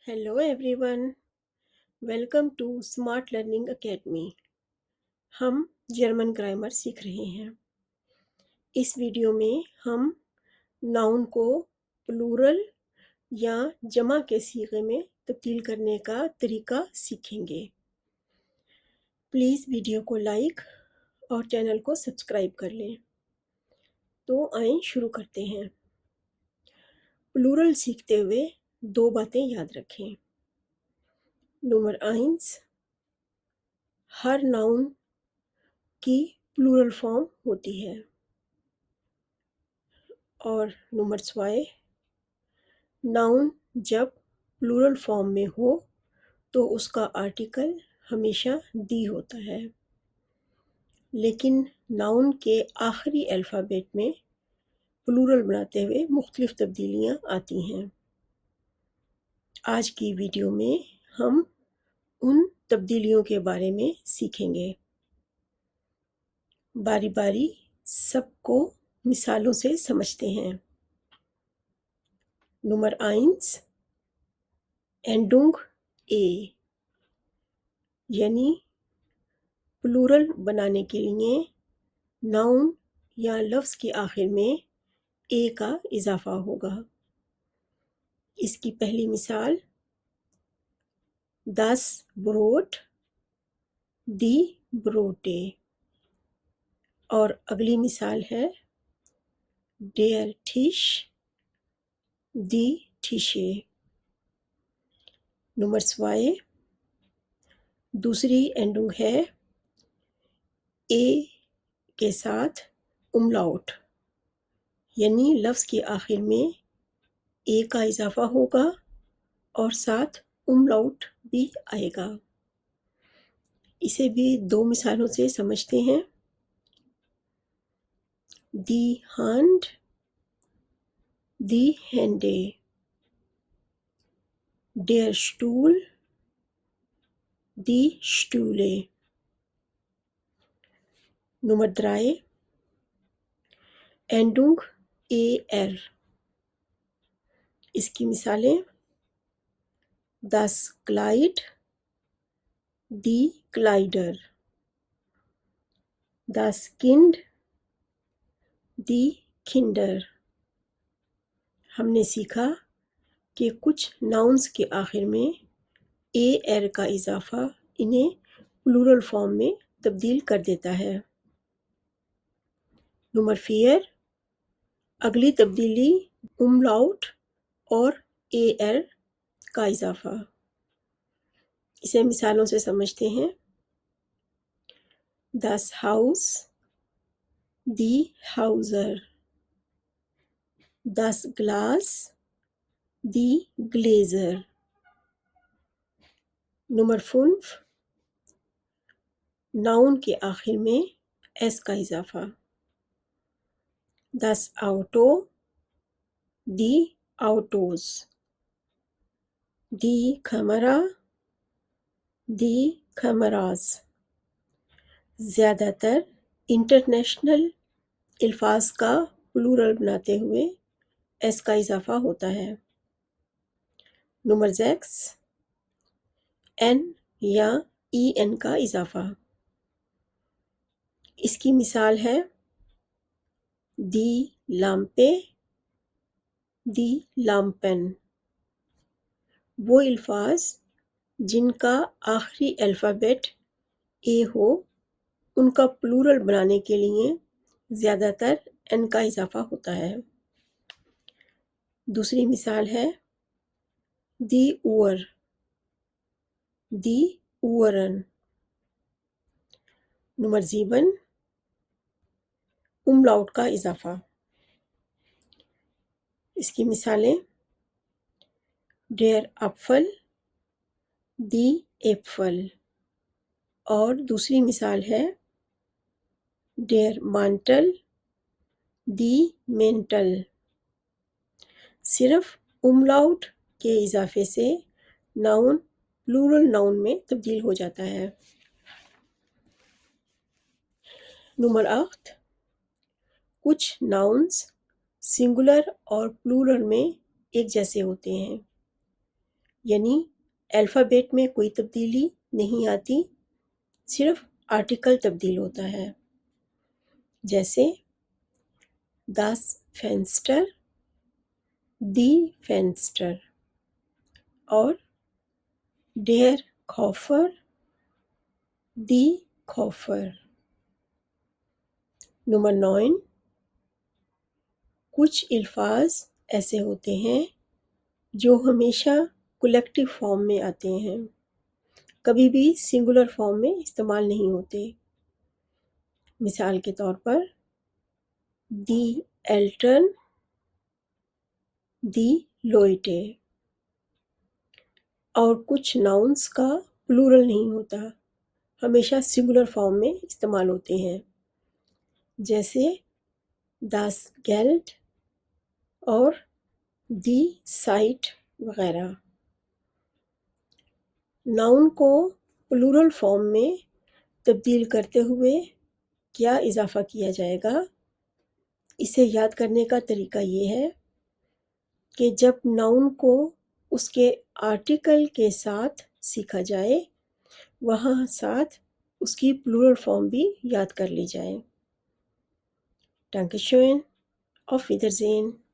Hello everyone, welcome to smart learning academy. हम German grammar सीख रहे हैं। इस वीडियो में हम नाउन को प्लूरल या जमा के सीगे में तब्दील करने का तरीका सीखेंगे। प्लीज़ वीडियो को लाइक और चैनल को सब्सक्राइब कर लें। तो आइए शुरू करते हैं। प्लूरल सीखते हुए दो बातें याद रखें। नंबर 1, हर नाउन की प्लूरल फॉर्म होती है। और नंबर 2, नाउन जब प्लूरल फॉर्म में हो तो उसका आर्टिकल हमेशा दी होता है, लेकिन नाउन के आखिरी अल्फ़ाबेट में प्लूरल बनाते हुए मुख्तलिफ तब्दीलियाँ आती हैं। आज की वीडियो में हम उन तब्दीलियों के बारे में सीखेंगे। बारी बारी सबको मिसालों से समझते हैं। नंबर 1, एंडुंग ए, यानी प्लूरल बनाने के लिए नाउन या लफ्ज़ के आखिर में ए का इजाफा होगा। इसकी पहली मिसाल दस ब्रोट, दी ब्रोटे, और अगली मिसाल है डेयर ठिश, दी ठिशे। नंबर 2, दूसरी एंडुंग है ए के साथ उमलाउट, यानी लफ्ज़ के आखिर में ए का इजाफा होगा और साथ उमलाउट भी आएगा। इसे भी दो मिसालों से समझते हैं। दी हैंड, दी हैंडे, डेयर स्टूल, दी स्टूले। नंबर 3, एंडुंग ए एर। इसकी मिसालें दस क्लाइड, दी क्लाइडर, दस किंड, दी किंडर। हमने सीखा कि कुछ नाउन्स के आखिर में ए एर का इजाफा इन्हें प्लूरल फॉर्म में तब्दील कर देता है। नंबर 4, अगली तब्दीली उमलाउट और ए एर का इजाफा। इसे मिसालों से समझते हैं। दस हाउस, दी हाउजर, दस ग्लास, दी ग्लेजर। नंबर 5, नाउन के आखिर में एस का इजाफा। दस आउटो, दी आउटोज, दी खमरा, दी खमराज। ज़्यादातर इंटरनेशनल अल्फाज का प्लूरल बनाते हुए एस का इजाफा होता है। नंबर 6, एन या ई एन का इजाफा। इसकी मिसाल है दी लाम्पे, दी लाम्पेन। वो अल्फाज जिनका आखिरी अल्फ़ाबेट ए हो उनका प्लूरल बनाने के लिए ज़्यादातर एन का इजाफा होता है। दूसरी मिसाल है दी उअर, दी उअरन। नंबर 7, उमलाउट का इजाफा। इसकी मिसालें डेयर एप्पल, दी एप्पल, और दूसरी मिसाल है डेयर मांटल, दी मेंटल। सिर्फ उमलाउट के इजाफे से नाउन प्लूरल नाउन में तब्दील हो जाता है। नंबर 8, कुछ नाउन्स सिंगुलर और प्लूरल में एक जैसे होते हैं। یعنی الفابیٹ میں کوئی تبدیلی نہیں آتی، صرف آرٹیکل تبدیل ہوتا ہے، جیسے das Fenster، die Fenster اور der Koffer، die Koffer۔ Number 9، کچھ الفاظ ایسے ہوتے ہیں جو ہمیشہ کلیکٹیو فارم میں آتے ہیں، کبھی بھی سنگولر فارم میں استعمال نہیں ہوتے۔ مثال کے طور پر دی ایلٹن، دی لوئٹے۔ اور کچھ ناؤنس کا پلورل نہیں ہوتا، ہمیشہ سنگولر فارم میں استعمال ہوتے ہیں، جیسے das Geld اور دی سائٹ وغیرہ۔ ناؤن کو پلورل فارم میں تبدیل کرتے ہوئے کیا اضافہ کیا جائے گا؟ اسے یاد کرنے کا طریقہ یہ ہے کہ جب ناؤن کو اس کے آرٹیکل کے ساتھ سیکھا جائے، وہاں ساتھ اس کی پلورل فارم بھی یاد کر لی جائے۔ Dankeschön، auf Wiedersehen۔